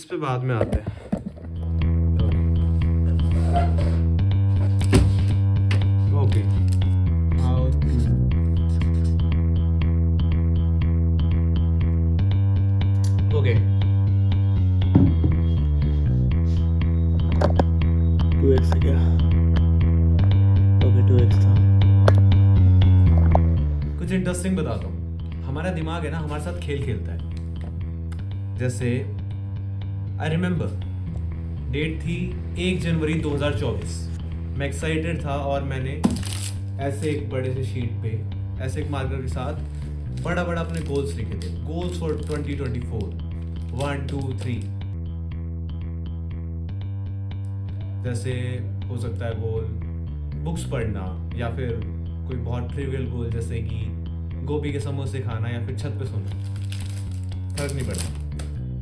पे बाद में आते हैं। Okay, how to okay 2x से क्या? ओके 2x था। कुछ इंटरेस्टिंग बताता हूँ। हमारा दिमाग है ना, हमारे साथ खेल खेलता है। जैसे आई रिमेंबर डेट थी 1 जनवरी 2024। मैं एक्साइटेड था और मैंने ऐसे एक बड़े से शीट पे ऐसे एक मार्कर के साथ बड़ा बड़ा अपने गोल्स लिखे थे। Goals for 2024 1 2 3। जैसे हो सकता है गोल बुक्स पढ़ना, या फिर कोई बहुत ट्रिवियल गोल जैसे कि गोभी के समोसे खाना या फिर छत पे सोना, फर्क नहीं पड़ता।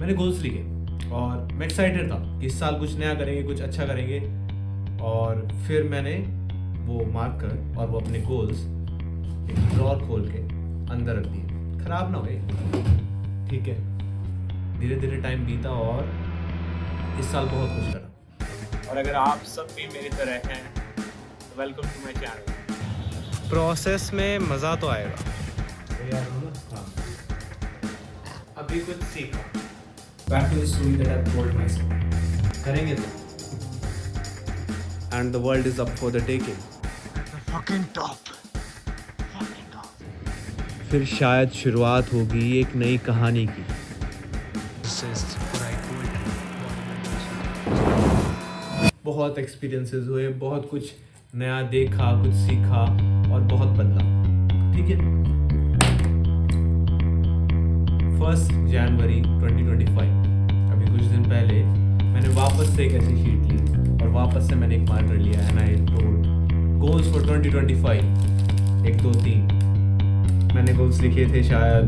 मैंने गोल्स लिखे और मैं एक्साइटेड था कि इस साल कुछ नया करेंगे, कुछ अच्छा करेंगे। और फिर मैंने वो मार्कर और वो अपने गोल्स एक ड्रॉर खोल के अंदर रख दिए, खराब ना होए। ठीक है, धीरे धीरे टाइम बीता और इस साल बहुत कुछ करा। और अगर आप सब भी मेरी तरह हैं तो welcome to my channel. Process में मज़ा तो आएगा। हाँ, अभी कुछ सीखा। Back to the story that I've told myself. करेंगे तो। And the world is up for the taking. The fucking top. Fucking top. फिर शायद शुरुआत होगी एक नई कहानी की। This is what I call बहुत एक्सपीरियंसेस हुए, बहुत कुछ नया देखा, कुछ सीखा और बहुत बदला। ठीक है, 1 जनवरी 2025, अभी कुछ दिन पहले मैंने वापस से एक ऐसी शीट ली और वापस से मैंने एक मार्कर लिया and I told goals for 2025 1 2 3। मैंने गोल्स लिखे थे शायद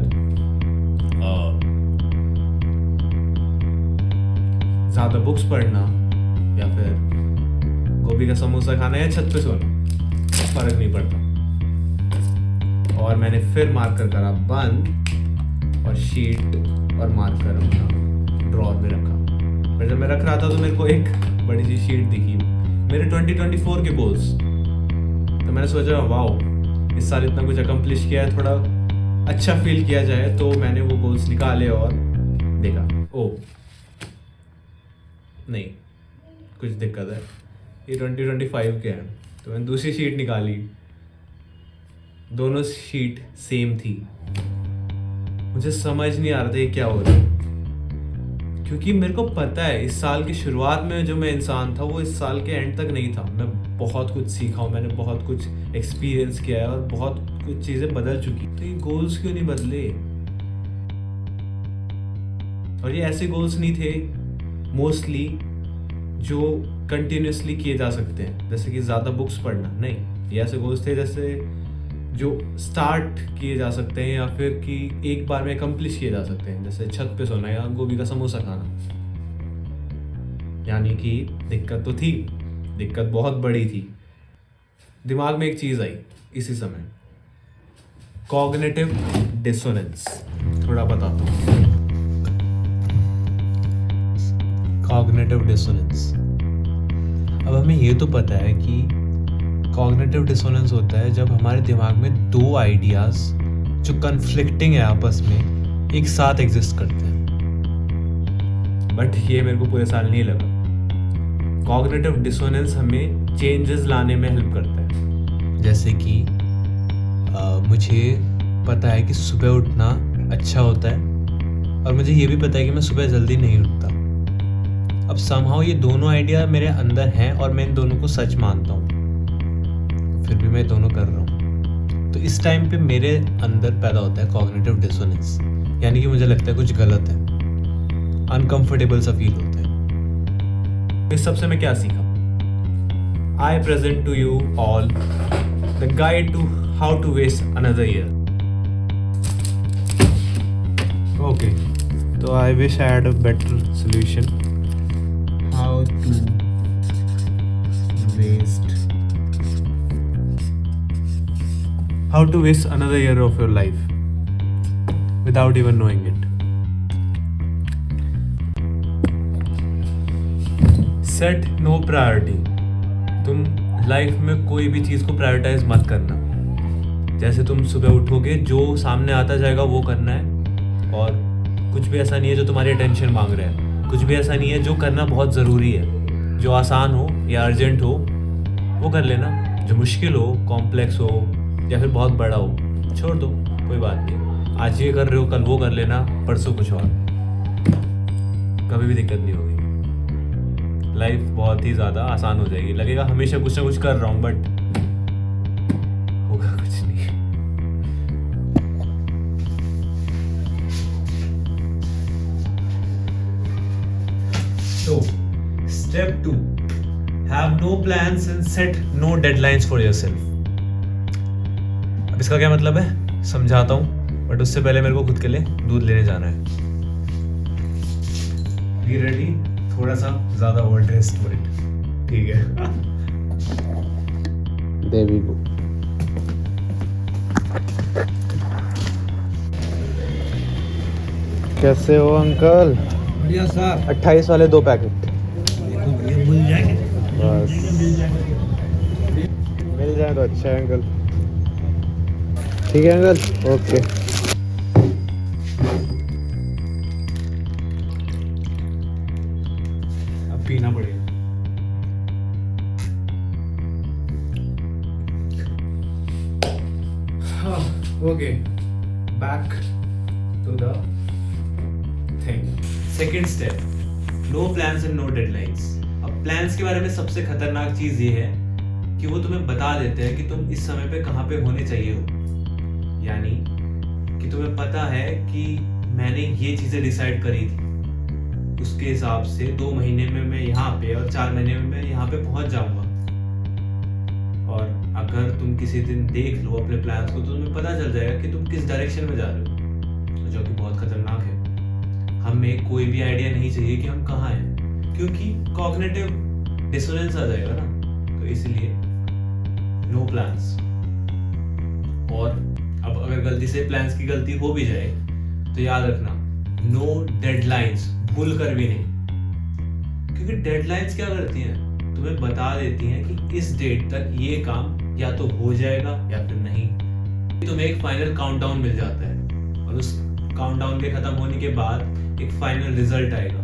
ज़्यादा बुक्स पढ़ना, या फिर गोभी का समोसा खाना, या छत पे सोना, फर्क नहीं पड़ता। और मैंने फिर मार्कर करा बंद और शीट और मार्कर अपना ड्रॉर में रखा। पर जब मैं रख रहा था तो मेरे को एक बड़ी सी शीट दिखी, मेरे 2024 के गोल्स। तो मैंने सोचा वाओ, इस साल इतना कुछ अकम्प्लिश किया है, थोड़ा अच्छा फील किया जाए। तो मैंने वो गोल्स निकाले और देखा, ओ नहीं, कुछ दिक्कत है, ये 2025 के हैं। तो मैंने दूसरी शीट निकाली, दोनों शीट सेम थी। मुझे समझ नहीं आ रहा था ये क्या हो रहा है, क्योंकि मेरे को पता है इस साल की शुरुआत में जो मैं इंसान था वो इस साल के एंड तक नहीं था। मैं बहुत कुछ सीखा हूँ, मैंने बहुत कुछ एक्सपीरियंस किया है और बहुत कुछ चीज़ें बदल चुकी। तो ये गोल्स क्यों नहीं बदले? और ये ऐसे गोल्स नहीं थे मोस्टली जो कंटिन्यूसली किए जा सकते हैं, जैसे कि ज़्यादा बुक्स पढ़ना। नहीं, ये ऐसे गोल्स थे जैसे जो स्टार्ट किए जा सकते हैं या फिर कि एक बार में अकम्प्लिश किए जा सकते हैं, जैसे छत पे सोना या गोभी का समोसा खाना। यानी कि दिक्कत तो थी, दिक्कत बहुत बड़ी थी। दिमाग में एक चीज़ आई इसी समय, कॉग्निटिव डिसोनेंस। थोड़ा बताता हूँ। कॉग्निटिव डिसोनेंस, अब हमें ये तो पता है कि कॉग्निटिव डिसोनेंस होता है जब हमारे दिमाग में दो आइडियाज़ जो कन्फ्लिक्टिंग है आपस में एक साथ एग्जिस्ट करते हैं। बट ये मेरे को पूरे साल नहीं लगा। कॉग्निटिव डिसोनेंस हमें चेंजेस लाने में हेल्प करता है। जैसे कि मुझे पता है कि सुबह उठना अच्छा होता है और मुझे ये भी पता है कि मैं सुबह जल्दी नहीं उठता। अब समहाउ ये दोनों आइडिया मेरे अंदर हैं और मैं इन दोनों को सच मानता हूँ, फिर भी मैं दोनों कर रहा हूँ। तो इस टाइम पे मेरे अंदर पैदा होता है कॉग्निटिव डिसोनेंस, यानी कि मुझे लगता है कुछ गलत है, अनकंफर्टेबल सा फील होता है। इस सबसे मैं क्या सीखा? I present to you all the guide to how to waste another year. Okay, तो I wish I had a better solution. How to waste another year of your life without even knowing it. Set no priority. तुम life में कोई भी चीज़ को prioritise मत करना। जैसे तुम सुबह उठोगे, जो सामने आता जाएगा वो करना है, और कुछ भी ऐसा नहीं है जो तुम्हारी अटेंशन मांग रहा है। कुछ भी ऐसा नहीं है जो करना बहुत ज़रूरी है। जो आसान हो या अर्जेंट हो वो कर लेना। जो मुश्किल हो, कॉम्प्लेक्स हो या फिर बहुत बड़ा हो, छोड़ दो, कोई बात नहीं। आज ये कर रहे हो, कल वो कर लेना, परसों कुछ और। कभी भी दिक्कत नहीं होगी। लाइफ बहुत ही ज़्यादा आसान हो जाएगी। लगेगा हमेशा कुछ ना कुछ कर रहा हूँ, बट होगा कुछ नहीं। So, step 2, have no plans and set no deadlines for yourself. अब इसका क्या मतलब है समझाता हूँ, बट उससे पहले मेरे को खुद के लिए दूध लेने जाना है। Be ready, थोड़ा सा ज़्यादा ओवर ड्रेस्ड फॉर इट, ठीक है? There we go. कैसे हो अंकल? बढ़िया साहब, 28 वाले 2 पैकेट ये मिल जाएंगे। बस। मिल जाए तो अच्छा है अंकल। ठीक है अंकल, ओके। अब पीना पड़ेगा। Okay, back to the thing. Second step, no plans and no deadlines. अब प्लान्स के बारे में सबसे खतरनाक चीज ये है कि वो तुम्हें बता देते हैं कि तुम इस समय पे कहाँ पे होने चाहिए हो। यानी कि तुम्हें पता है कि मैंने ये चीजें डिसाइड करी थी, उसके हिसाब से 2 महीने में मैं यहाँ पे और 4 महीने में मैं यहाँ पे पहुंच जाऊंगा। और अगर तुम किसी दिन देख लो अपने प्लान्स को तो तुम्हें पता चल जाएगा कि तुम किस डायरेक्शन में जा रहे हो, जो कि बहुत खतरनाक है। हमें कोई भी आइडिया नहीं चाहिए कि हम कहाँ हैं, क्योंकि कॉग्निटिव डिसोनेंस आ जाएगा ना। तो इसलिए नो प्लान्स। और अब अगर गलती से प्लान्स की गलती हो भी जाए तो याद रखना, नो डेडलाइंस, भूल कर भी नहीं। क्योंकि डेडलाइंस क्या करती हैं, तुम्हें बता देती हैं कि इस डेट तक ये काम या तो हो जाएगा या फिर नहीं। तुम्हें एक फाइनल काउंटडाउन मिल जाता है, और उस काउंटडाउन के खत्म होने के बाद एक फाइनल रिजल्ट आएगा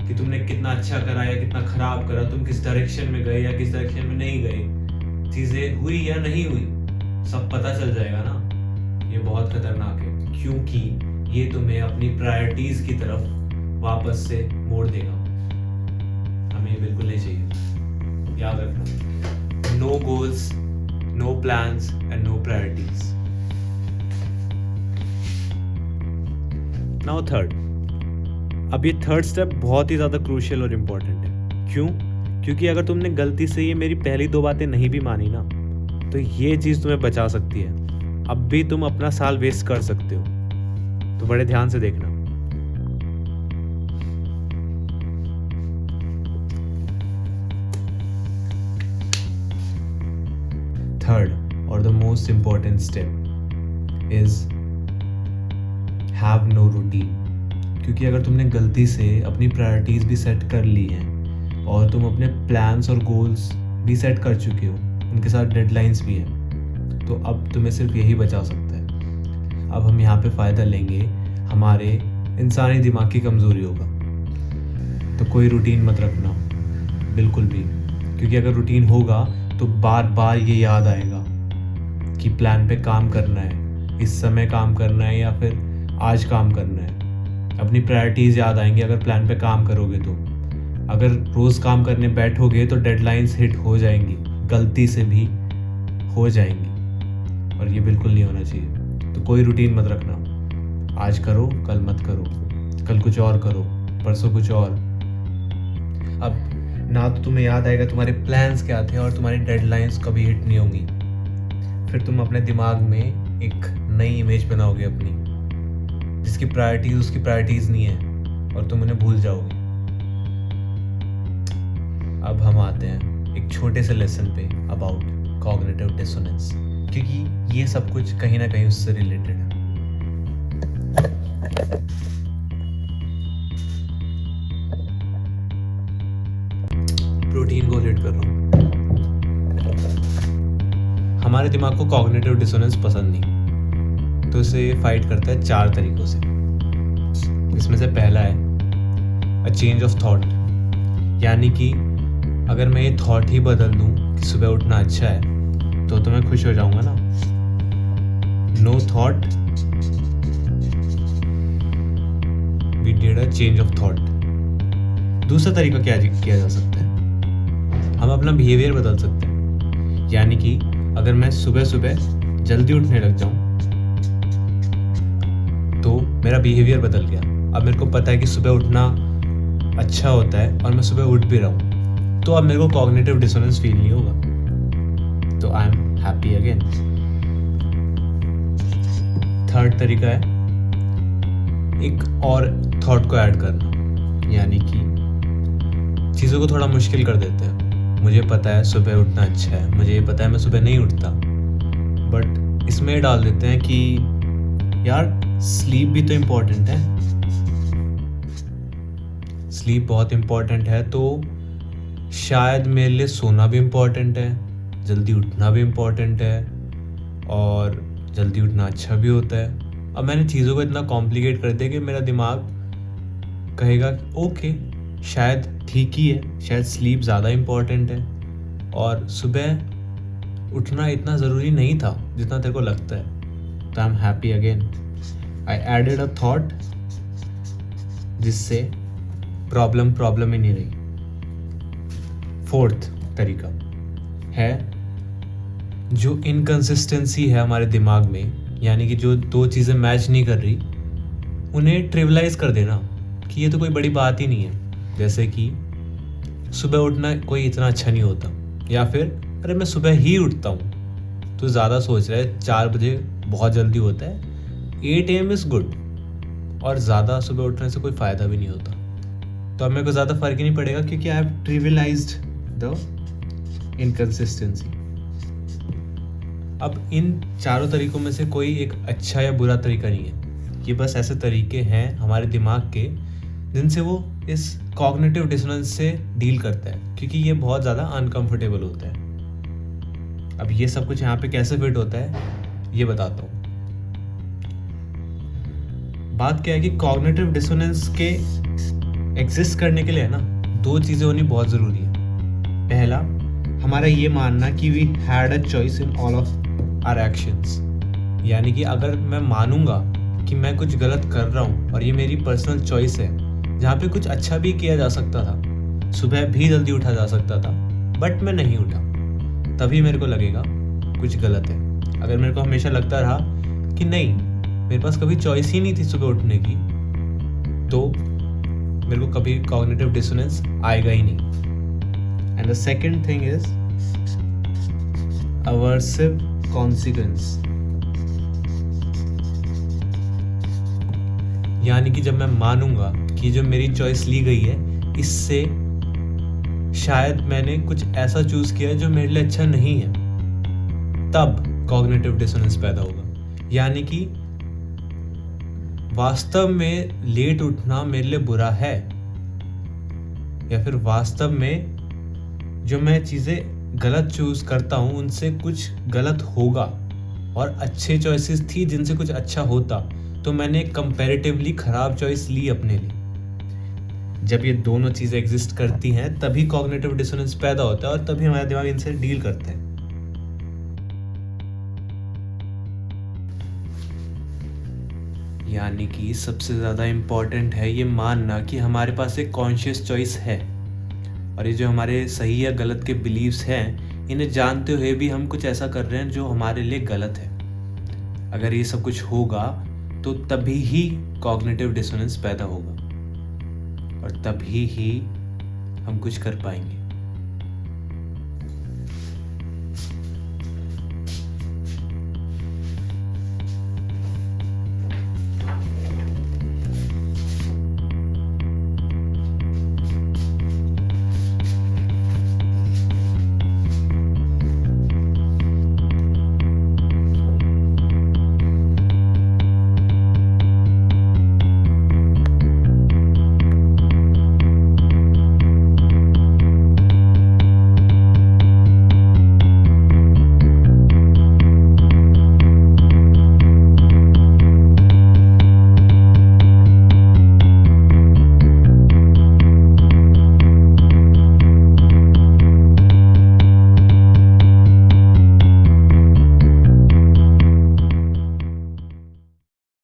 कि तुमने कितना अच्छा करा या कितना खराब करा, तुम किस डायरेक्शन में गए या किस डायरेक्शन में नहीं गए, चीजें हुई या नहीं हुई, सब पता चल जाएगा ना। ये बहुत खतरनाक है, क्योंकि ये तुम्हें अपनी प्रायोरिटीज की तरफ वापस से मोड़ देगा। हमें ये बिल्कुल नहीं चाहिए। याद रखना, no goals, no plans and no priorities. Now third. अब ये थर्ड स्टेप बहुत ही ज़्यादा क्रूशियल और इम्पोर्टेंट है। क्यों? क्योंकि अगर तुमने गलती से ये मेरी पहली 2 बातें नहीं भी मानी ना, तो ये चीज़ तुम्हें बचा सकती है। अब भी तुम अपना साल वेस्ट कर सकते हो, तो बड़े ध्यान से देखना। थर्ड और the most important step is have no routine. क्योंकि अगर तुमने गलती से अपनी प्रायोरिटीज भी सेट कर ली हैं और तुम अपने प्लान्स और गोल्स भी सेट कर चुके हो, उनके साथ डेडलाइंस भी हैं, तो अब तुम्हें सिर्फ यही बचा सकता है। अब हम यहाँ पे फ़ायदा लेंगे हमारे इंसानी दिमाग की कमज़ोरियों का। तो कोई रूटीन मत रखना बिल्कुल भी, क्योंकि अगर रूटीन होगा तो बार बार ये याद आएगा कि प्लान पे काम करना है, इस समय काम करना है या फिर आज काम करना है। अपनी प्रायोरिटीज़ याद आएंगी अगर प्लान पे काम करोगे तो। अगर रोज़ काम करने बैठोगे तो डेडलाइंस हिट हो जाएंगी, गलती से भी हो जाएंगी, और ये बिल्कुल नहीं होना चाहिए। तो कोई रूटीन मत रखना। आज करो, कल मत करो, कल कुछ और करो, परसों कुछ और। अब ना तो तुम्हें याद आएगा तुम्हारे प्लान्स क्या थे और तुम्हारी डेडलाइंस कभी हिट नहीं होंगी। फिर तुम अपने दिमाग में एक नई इमेज बनाओगे अपनी, जिसकी प्रायोरिटीज उसकी प्रायोरिटीज नहीं है, और तुम उन्हें भूल जाओगे। अब हम आते हैं एक छोटे से लेसन पे अबाउट कॉग्निटिव डिसोनेंस, क्योंकि ये सब कुछ कहीं ना कहीं उससे रिलेटेड है। रूटीन को रिलेट कर रहा हूँ। हमारे दिमाग को कॉग्निटिव डिसोनेंस पसंद नहीं, तो इसे फाइट करता है 4 तरीकों से। इसमें से पहला है अ चेंज ऑफ थॉट, यानी कि अगर मैं ये थॉट ही बदल दूं कि सुबह उठना अच्छा है तो मैं खुश हो जाऊंगा ना। No thought, we did a change of thought. दूसरा तरीका क्या किया जा सकता है, हम अपना बिहेवियर बदल सकते हैं। यानी कि अगर मैं सुबह सुबह जल्दी उठने लग जाऊं तो मेरा बिहेवियर बदल गया। अब मेरे को पता है कि सुबह उठना अच्छा होता है और मैं सुबह उठ भी रहा हूँ, तो अब मेरे को कॉग्निटिव डिसोनेंस फील नहीं होगा, तो I am happy again. Third तरीका है एक और थॉट को ऐड करना, यानी कि चीज़ों को थोड़ा मुश्किल कर देते हैं। मुझे पता है सुबह उठना अच्छा है, मुझे ये पता है मैं सुबह नहीं उठता, बट इसमें डाल देते हैं कि यार स्लीप भी तो इम्पोर्टेंट है, स्लीप बहुत इम्पोर्टेंट है, तो शायद मेरे लिए सोना भी इम्पोर्टेंट है, जल्दी उठना भी इम्पोर्टेंट है, और जल्दी उठना अच्छा भी होता है। अब मैंने चीज़ों को इतना कॉम्प्लिकेट कर दिया कि मेरा दिमाग कहेगा ओके शायद ठीक ही है, शायद स्लीप ज़्यादा इम्पोर्टेंट है और सुबह उठना इतना ज़रूरी नहीं था जितना तेरे को लगता है। तो I am happy again, I added a thought जिससे प्रॉब्लम ही नहीं रही। फोर्थ तरीका है जो इनकंसिस्टेंसी है हमारे दिमाग में, यानी कि जो 2 चीज़ें मैच नहीं कर रही उन्हें ट्रिविलाइज कर देना कि ये तो कोई बड़ी बात ही नहीं है। जैसे कि सुबह उठना कोई इतना अच्छा नहीं होता, या फिर अरे मैं सुबह ही उठता हूँ, तो ज़्यादा सोच रहा है 4 बजे बहुत जल्दी होता है, 8 AM इज़ गुड, और ज़्यादा सुबह उठने से कोई फ़ायदा भी नहीं होता। तो अब मेरे को ज़्यादा फ़र्क ही नहीं पड़ेगा क्योंकि आई हैव ट्रिविलाइज्ड द इनकंसिस्टेंसी। अब इन 4 तरीकों में से कोई एक अच्छा या बुरा तरीका नहीं है, ये बस ऐसे तरीके हैं हमारे दिमाग के जिनसे वो इस कॉग्निटिव डिसोनेंस से डील करता है, क्योंकि ये बहुत ज़्यादा अनकंफर्टेबल होता है। अब ये सब कुछ यहाँ पे कैसे फिट होता है ये बताता हूँ। बात क्या है कि कॉग्निटिव डिसोनेंस के एग्जिस्ट करने के लिए है ना 2 चीज़ें होनी बहुत ज़रूरी है। पहला, हमारा ये मानना कि we had a choice in all of our actions, यानी कि अगर मैं मानूंगा कि मैं कुछ गलत कर रहा हूँ और ये मेरी पर्सनल चॉइस है, जहाँ पे कुछ अच्छा भी किया जा सकता था, सुबह भी जल्दी उठा जा सकता था, बट मैं नहीं उठा, तभी मेरे को लगेगा कुछ गलत है। अगर मेरे को हमेशा लगता रहा कि नहीं मेरे पास कभी चॉइस ही नहीं थी सुबह उठने की, तो मेरे को कभी कॉग्निटिव डिसोनेंस आएगा ही नहीं। And the second thing is aversive consequence, यानी कि जब मैं मानूंगा कि जो मेरी चॉइस ली गई है इससे शायद मैंने कुछ ऐसा चूज किया है जो मेरे लिए अच्छा नहीं है, तब कॉग्निटिव डिसोनेंस पैदा होगा। यानी कि वास्तव में लेट उठना मेरे लिए बुरा है, या फिर वास्तव में जो मैं चीज़ें गलत चूज करता हूँ उनसे कुछ गलत होगा, और अच्छे चॉइसेस थी जिनसे कुछ अच्छा होता, तो मैंने कंपैरेटिवली ख़राब चॉइस ली अपने लिए। जब ये दोनों चीज़ें एग्जिस्ट करती हैं तभी कॉग्निटिव डिसोनेंस पैदा होता है और तभी हमारा दिमाग इनसे डील करता है। यानी कि सबसे ज़्यादा इम्पॉर्टेंट है ये मानना कि हमारे पास एक कॉन्शियस चॉइस है, और ये जो हमारे सही या गलत के बिलीव्स हैं इन्हें जानते हुए भी हम कुछ ऐसा कर रहे हैं जो हमारे लिए गलत है। अगर ये सब कुछ होगा तो तभी ही कॉग्निटिव डिसोनेंस पैदा होगा और तभी ही हम कुछ कर पाएंगे।